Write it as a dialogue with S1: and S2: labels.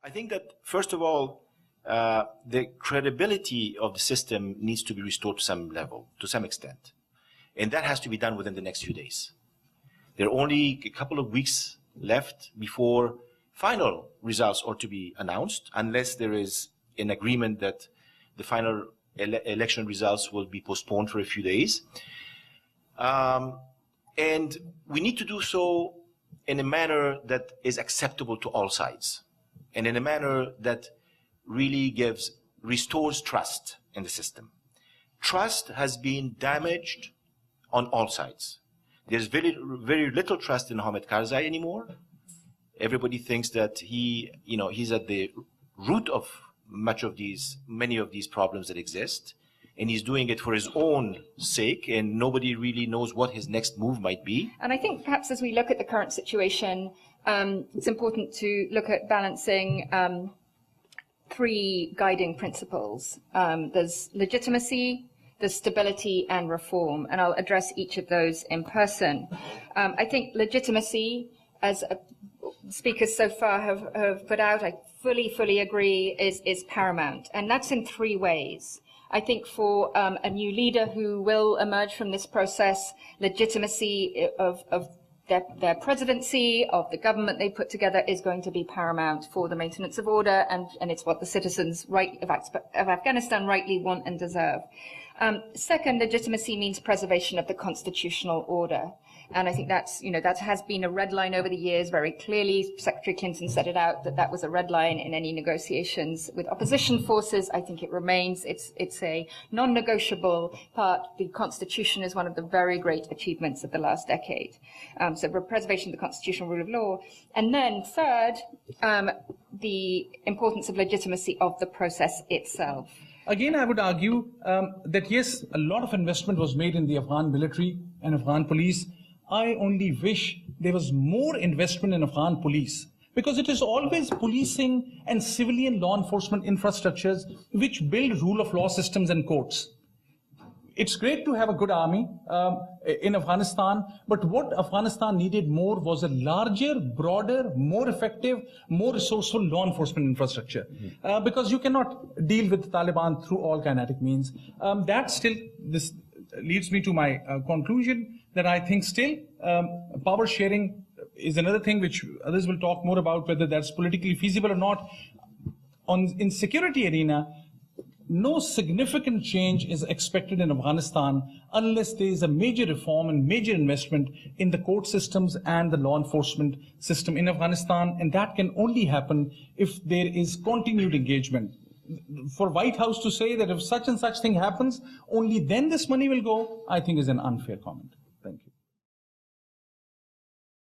S1: I think that, first of all, the credibility of the system needs to be restored to some level, to some extent. And that has to be done within the next few days. There are only a couple of weeks left before final results are to be announced, unless there is an agreement that the final election results will be postponed for a few days. And we need to do so in a manner that is acceptable to all sides, and in a manner that really restores trust in the system. Trust has been damaged on all sides. There's very, very little trust in Hamid Karzai anymore. Everybody thinks that he's at the root of many of these problems that exist, and he's doing it for his own sake, and nobody really knows what his next move might be.
S2: And I think perhaps as we look at the current situation, it's important to look at balancing three guiding principles. There's legitimacy, there's stability, and reform, and I'll address each of those in person. I think legitimacy, as speakers so far have put out, I fully agree, is paramount, and that's in three ways. I think for a new leader who will emerge from this process, legitimacy of their presidency, of the government they put together, is going to be paramount for the maintenance of order, and it's what the citizens of Afghanistan rightly want and deserve. Second, legitimacy means preservation of the constitutional order. And I think that has been a red line over the years. Very clearly, Secretary Clinton set it out that was a red line in any negotiations with opposition forces. I think it remains. It's a non-negotiable part. The Constitution is one of the very great achievements of the last decade. So preservation of the constitutional rule of law. And then third, the importance of legitimacy of the process itself.
S3: Again, I would argue that yes, a lot of investment was made in the Afghan military and Afghan police. I only wish there was more investment in Afghan police, because it is always policing and civilian law enforcement infrastructures which build rule of law systems and courts. It's great to have a good army in Afghanistan, but what Afghanistan needed more was a larger, broader, more effective, more resourceful law enforcement infrastructure. Because you cannot deal with the Taliban through all kinetic means. This leads me to my conclusion that I think still power sharing is another thing which others will talk more about, whether that's politically feasible or not. In security arena, no significant change is expected in Afghanistan unless there is a major reform and major investment in the court systems and the law enforcement system in Afghanistan, and that can only happen if there is continued engagement. For White House to say that if such and such thing happens, only then this money will go, I think is an unfair comment. Thank you.